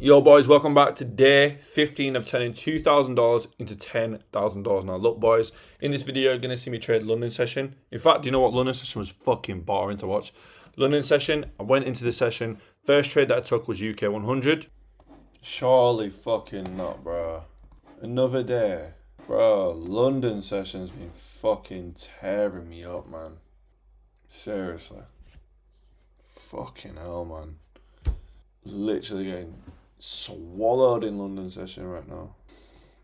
Yo boys, welcome back to day 15 of turning $2,000 into $10,000. Now look boys, in this video you're going to see me trade London session. In fact, do you know what? London session was fucking boring to watch. London session, I went into the session, first trade that I took was UK 100. Surely fucking not, bro. Another day. Bro, London session's been fucking tearing me up, man. Seriously. Fucking hell, man. Literally getting swallowed in London session right now.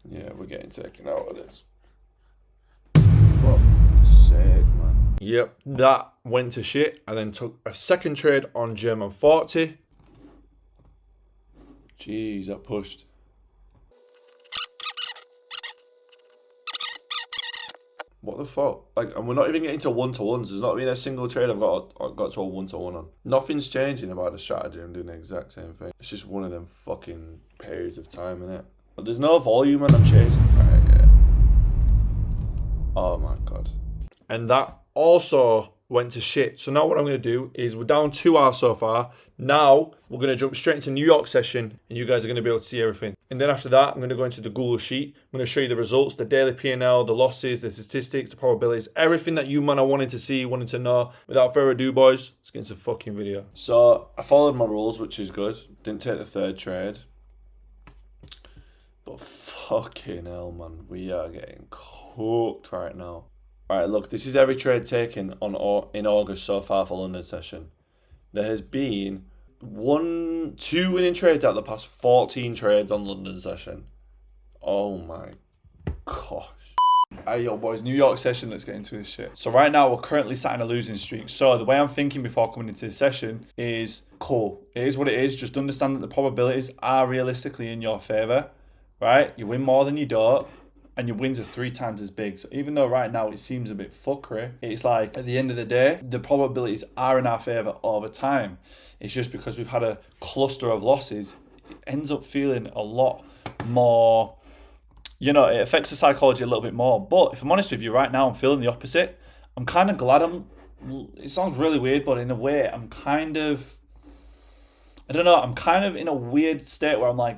Yeah, we're getting taken out of this. Fuck's sake, man. Yep, that went to shit. I then took a second trade on German 40. Jeez, that pushed. What the fuck? Like, and we're not even getting to one-to-ones. There's not been a single trade I've got to a one-to-one on. Nothing's changing about the strategy. I'm doing the exact same thing. It's just one of them fucking periods of time, innit? But there's no volume and I'm chasing. Right, yeah. Oh my god. And that also went to shit. So now what I'm going to do is we're down 2 hours so far. Now we're going to jump straight into New York session and you guys are going to be able to see everything. And then after that, I'm going to go into the Google Sheet. I'm going to show you the results, the daily P&L, the losses, the statistics, the probabilities, everything that you man are wanting to see, wanting to know. Without further ado, boys, let's get into the fucking video. So I followed my rules, which is good. Didn't take the third trade. But fucking hell, man. We are getting cooked right now. Alright, look, this is every trade taken in August so far for London session. There has been 2 winning trades out of the past 14 trades on London session. Oh my gosh. Alright, yo boys, New York session, let's get into this shit. So right now we're currently sat in a losing streak. So the way I'm thinking before coming into the session is, cool, it is what it is. Just understand that the probabilities are realistically in your favour, right? You win more than you don't. And your wins are 3 times as big. So even though right now it seems a bit fuckery, it's like at the end of the day, the probabilities are in our favour over time. It's just because we've had a cluster of losses, it ends up feeling a lot more, you know, it affects the psychology a little bit more. But if I'm honest with you, right now I'm feeling the opposite. I'm kind of glad it sounds really weird, but in a way, I'm kind of in a weird state where I'm like,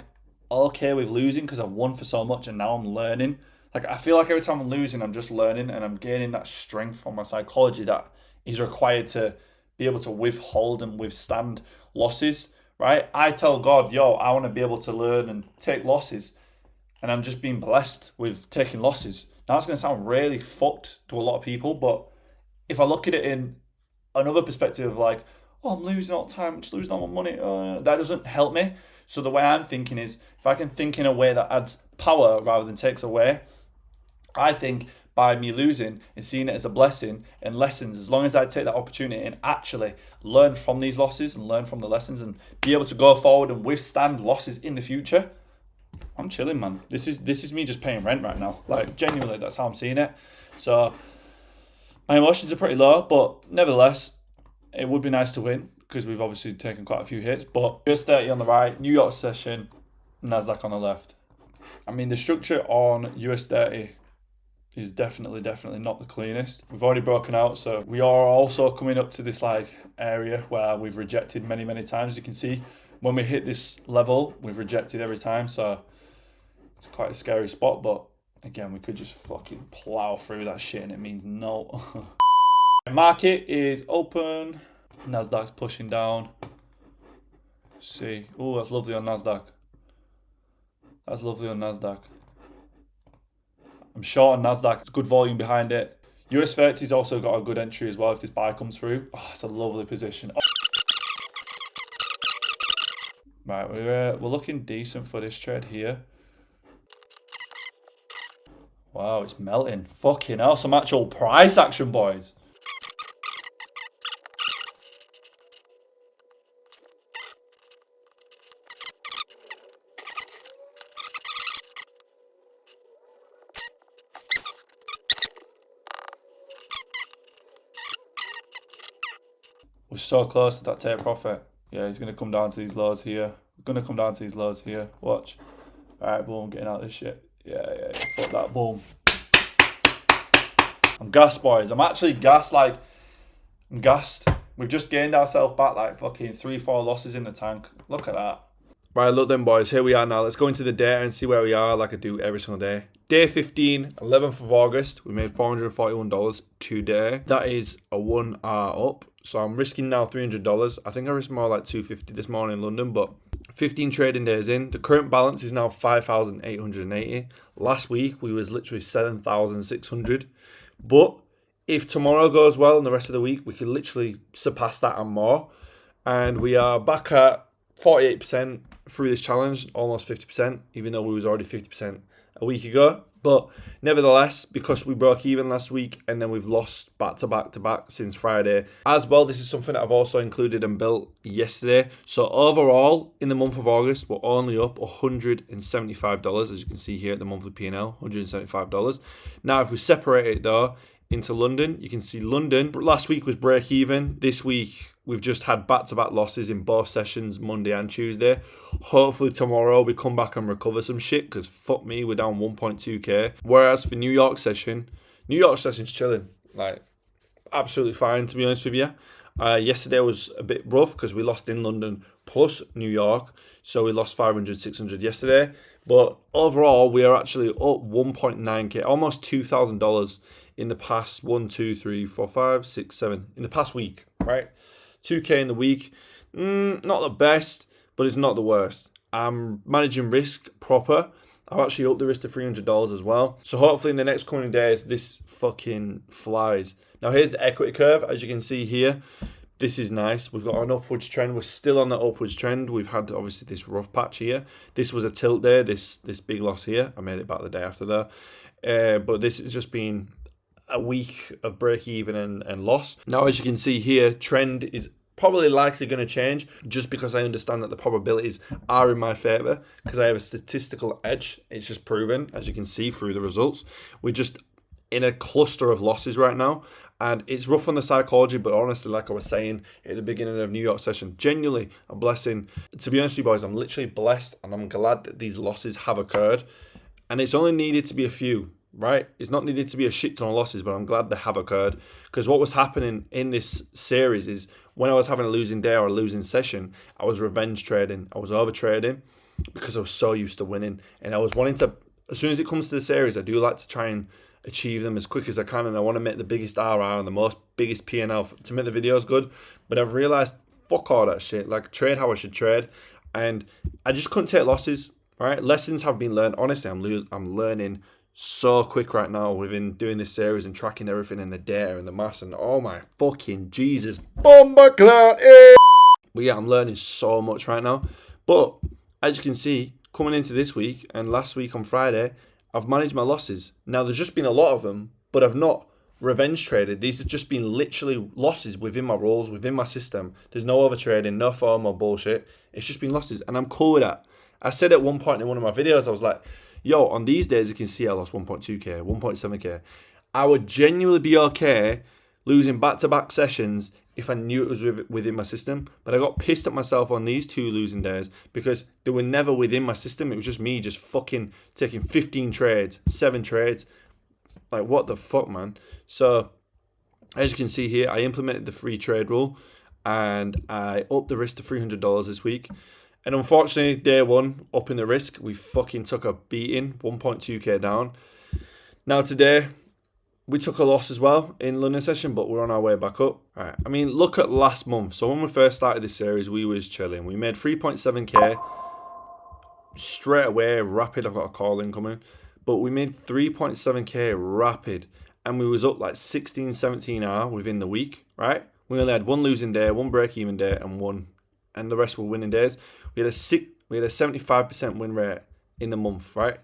okay with losing because I've won for so much and now I'm learning. Like, I feel like every time I'm losing, I'm just learning and I'm gaining that strength from my psychology that is required to be able to withhold and withstand losses, right? I tell God, yo, I want to be able to learn and take losses. And I'm just being blessed with taking losses. Now, it's going to sound really fucked to a lot of people, but if I look at it in another perspective of like, oh, I'm losing all the time, I'm just losing all my money, that doesn't help me. So the way I'm thinking is, if I can think in a way that adds power rather than takes away, I think by me losing and seeing it as a blessing and lessons, as long as I take that opportunity and actually learn from these losses and learn from the lessons and be able to go forward and withstand losses in the future, I'm chilling, man. This is me just paying rent right now. Like, genuinely, that's how I'm seeing it. So my emotions are pretty low, but nevertheless, it would be nice to win because we've obviously taken quite a few hits. But US 30 on the right, New York session, NASDAQ on the left. I mean, the structure on US 30 is definitely not the cleanest. We've already broken out, so we are also coming up to this like area where we've rejected many times. As you can see, when we hit this level, we've rejected every time, so it's quite a scary spot. But again, we could just fucking plow through that shit and it means no. Market is open. NASDAQ's pushing down. See, oh, that's lovely on NASDAQ. That's lovely on NASDAQ. I'm short on NASDAQ. It's good volume behind it. US 30's also got a good entry as well if this buy comes through. Oh, it's a lovely position. Oh. Right, we're looking decent for this trade here. Wow, it's melting. Fucking hell, some actual price action, boys. We're so close to that take profit. Yeah, he's going to come down to these lows here. Watch. Alright, boom, getting out of this shit. Yeah, fuck that, boom. I'm gassed, boys. I'm actually gassed, I'm gassed. We've just gained ourselves back like fucking 3-4 losses in the tank. Look at that. Right, look then, boys. Here we are now. Let's go into the data and see where we are like I do every single day. Day 15, 11th of August. We made $441 today. That is a 1 hour up. So I'm risking now $300. I think I risked more like $250 this morning in London, but 15 trading days in. The current balance is now 5,880. Last week, we was literally 7,600. But if tomorrow goes well and the rest of the week, we could literally surpass that and more. And we are back at 48% through this challenge, almost 50%, even though we was already 50% a week ago. But nevertheless, because we broke even last week and then we've lost back to back since Friday as well, this is something that I've also included and built yesterday. So overall, in the month of August, we're only up $175, as you can see here at the monthly P&L, $175. Now, if we separate it though into London, you can see London last week was break even. This week, we've just had back-to-back losses in both sessions, Monday and Tuesday. Hopefully tomorrow we come back and recover some shit, because fuck me, we're down 1.2k. Whereas for New York session's chilling. Like, absolutely fine, to be honest with you. Yesterday was a bit rough because we lost in London plus New York. So we lost 500, 600 yesterday. But overall, we are actually up 1.9k, almost $2,000 in the past 1, 2, 3, 4, 5, 6, 7, in the past week, right? 2k in the week. Not the best, but it's not the worst. I'm managing risk proper. I've actually upped the risk to $300 as well. So hopefully in the next coming days, this fucking flies. Now here's the equity curve. As you can see here, this is nice. We've got an upwards trend. We're still on the upwards trend. We've had obviously this rough patch here. This was a tilt day, this big loss here. I made it back the day after that. But this has just been a week of break even and loss. Now, as you can see here, trend is probably likely going to change just because I understand that the probabilities are in my favor because I have a statistical edge. It's just proven, as you can see through the results. We're just in a cluster of losses right now, and it's rough on the psychology, but honestly, like I was saying at the beginning of New York session, genuinely a blessing. To be honest with you boys, I'm literally blessed, and I'm glad that these losses have occurred, and it's only needed to be a few, right? It's not needed to be a shit ton of losses, but I'm glad they have occurred, because what was happening in this series is when I was having a losing day or a losing session, I was revenge trading, I was over trading because I was so used to winning, and I was wanting to, as soon as it comes to the series, I do like to try and achieve them as quick as I can, and I want to make the biggest RR and the biggest P&L to make the videos good. But I've realized, fuck all that shit. Like, trade how I should trade, and I just couldn't take losses. Right, lessons have been learned. Honestly, I'm learning so quick right now within doing this series and tracking everything in the data and the maths, and oh my fucking Jesus, bomber cloud. But yeah, I'm learning so much right now. But as you can see, coming into this week and last week on Friday, I've managed my losses. Now, there's just been a lot of them, but I've not revenge traded. These have just been literally losses within my roles, within my system. There's no overtrading, no form or bullshit. It's just been losses, and I'm cool with that. I said at one point in one of my videos, I was like, yo, on these days, you can see I lost 1.2k, 1.7k. I would genuinely be okay losing back-to-back sessions if I knew it was within my system. But I got pissed at myself on these 2 losing days because they were never within my system. It was just me just fucking taking 15 trades, 7 trades. Like, what the fuck, man? So, as you can see here, I implemented the free trade rule and I upped the risk to $300 this week. And unfortunately, day one, up in the risk, we fucking took a beating, 1.2k down. Now today, we took a loss as well in London session, but we're on our way back up. All right. I mean, look at last month. So when we first started this series, we was chilling. We made 3.7k straight away, rapid. I've got a call incoming. But we made 3.7k rapid. And we was up like 16, 17 hour within the week, right? We only had 1 losing day, 1 break-even day, and the rest were winning days. We had a 75% win rate in the month, right?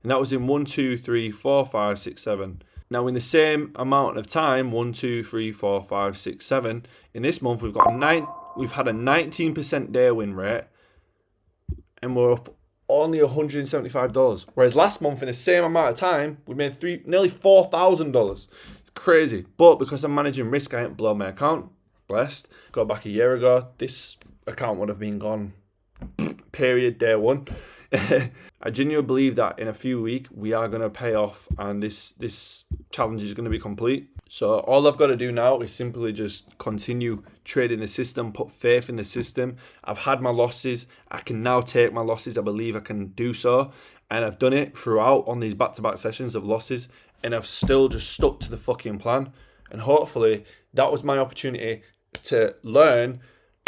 And that was in 1, 2, 3, 4, 5, 6, 7. Now, in the same amount of time, 1, 2, 3, 4, 5, 6, 7. In this month, we've had a 19% day win rate, and we're up only $175. Whereas last month, in the same amount of time, we made nearly $4,000. It's crazy. But because I'm managing risk, I ain't blown my account. Blessed. Go back a year ago, this account would have been gone. Period. Day one. I genuinely believe that in a few weeks we are going to pay off, and this challenge is going to be complete. So all I've got to do now is simply just continue trading the system, put faith in the system. I've had my losses. I can now take my losses. I believe I can do so. And I've done it throughout on these back-to-back sessions of losses. And I've still just stuck to the fucking plan. And hopefully that was my opportunity to learn,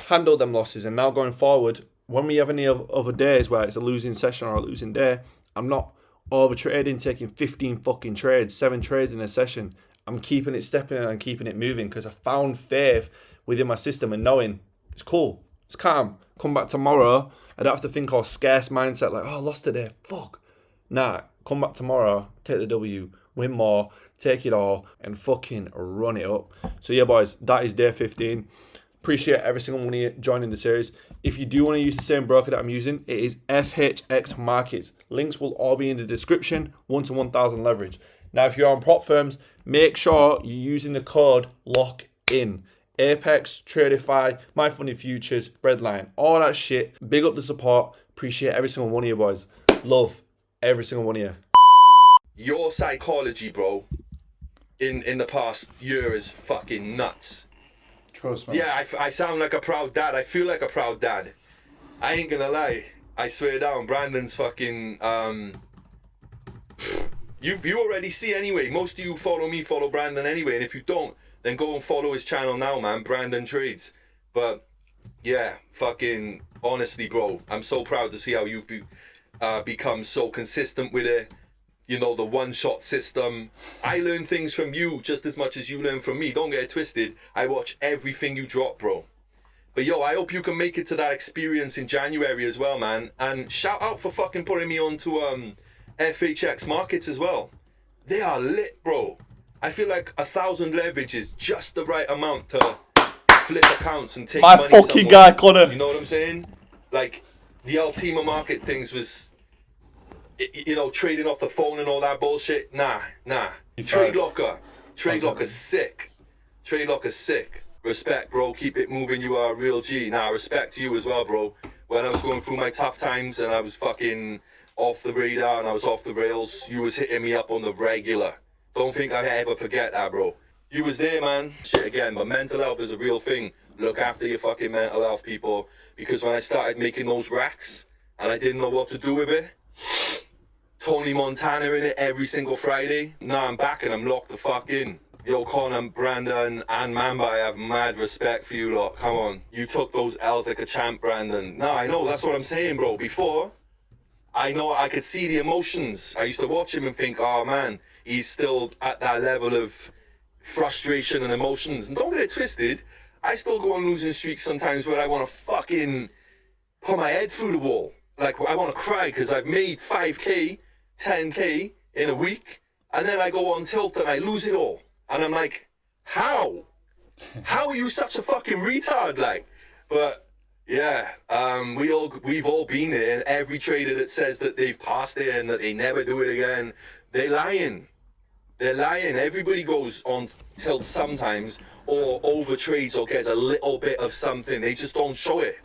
handle them losses. And now going forward, when we have any other days where it's a losing session or a losing day, I'm not over trading, taking 15 fucking trades, 7 trades in a session. I'm keeping it stepping and I'm keeping it moving because I found faith within my system and knowing it's cool, it's calm. Come back tomorrow. I don't have to think all scarce mindset like, oh, I lost today. Fuck. Nah, come back tomorrow, take the W, win more, take it all, and fucking run it up. So yeah, boys, that is day 15. Appreciate every single one of you joining the series. If you do want to use the same broker that I'm using, it is FHX Markets. Links will all be in the description. 1 to 1,000 leverage. Now, if you're on prop firms, make sure you're using the code LOCKIN. Apex, Tradify, My Funny Futures, Breadline, all that shit. Big up the support. Appreciate every single one of you, boys. Love every single one of you. Your psychology, bro, in the past year is fucking nuts. Trust me. Yeah, I sound like a proud dad. I feel like a proud dad. I ain't gonna lie. I swear down, Brandan's fucking you already see anyway. Most of you follow me, follow Brandan anyway, and if you don't, then go and follow his channel now, man. Brandan Trades. But yeah, fucking honestly, bro, I'm so proud to see how you've become so consistent with it. You know, the one-shot system. I learn things from you just as much as you learn from me. Don't get it twisted. I watch everything you drop, bro. But yo, I hope you can make it to that experience in January as well, man. And shout out for fucking putting me on to FHX Markets as well. They are lit, bro. I feel like 1,000 leverage is just the right amount to flip accounts and take money My fucking somewhere. guy, Connor. You know what I'm saying? Like, the Ultima Market things was, you know, trading off the phone and all that bullshit. Nah. Trade Locker sick. Trade Locker sick. Respect, bro. Keep it moving. You are a real G. Nah, respect to you as well, bro. When I was going through my tough times and I was fucking off the radar and I was off the rails, you was hitting me up on the regular. Don't think I ever forget that, bro. You was there, man. Shit again, but mental health is a real thing. Look after your fucking mental health, people. Because when I started making those racks and I didn't know what to do with it, Tony Montana in it every single Friday. Now I'm back and I'm locked the fuck in. Yo, Connor, Brandan, and Mamba, I have mad respect for you lot. Come on. You took those L's like a champ, Brandan. Nah, I know, that's what I'm saying, bro. Before, I know I could see the emotions. I used to watch him and think, oh man, he's still at that level of frustration and emotions. And don't get it twisted, I still go on losing streaks sometimes where I want to fucking put my head through the wall. Like, I want to cry because I've made 5K, 10K in a week, and then I go on tilt and I lose it all. And I'm like, how? How are you such a fucking retard? Like, but yeah, we've all been there, and every trader that says that they've passed it and that they never do it again, they're lying. They're lying. Everybody goes on tilt sometimes, or over trades, or gets a little bit of something. They just don't show it.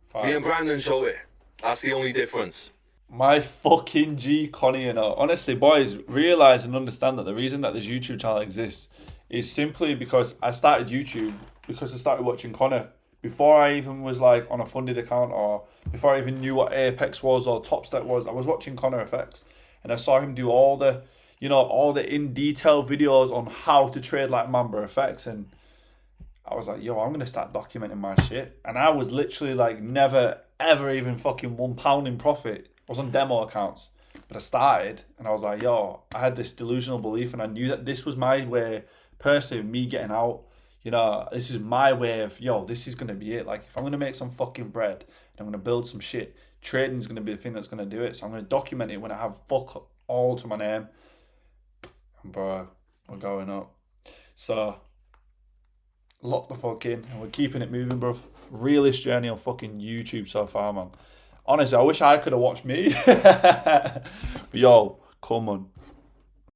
Facts. Me and Brandan show it. That's the only difference. My fucking G, Connie, you know. Honestly, boys, realise and understand that the reason that this YouTube channel exists is simply because I started YouTube because I started watching Connor. Before I even was like on a funded account, or before I even knew what Apex was or Top Step was, I was watching Connor FX. And I saw him do all the in detail videos on how to trade like Mamba FX. And I was like, yo, I'm going to start documenting my shit. And I was literally like never, ever even fucking £1 in profit. I was on demo accounts, but I started and I was like, yo, I had this delusional belief and I knew that this was my way, personally, me getting out. You know, this is my way of, yo, this is going to be it. Like, if I'm going to make some fucking bread and I'm going to build some shit, trading is going to be the thing that's going to do it. So I'm going to document it when I have fuck all to my name. And bro, we're going up. So, lock the fuck in and we're keeping it moving, bro. Realest journey on fucking YouTube so far, man. Honestly, I wish I could have watched me. But yo, come on.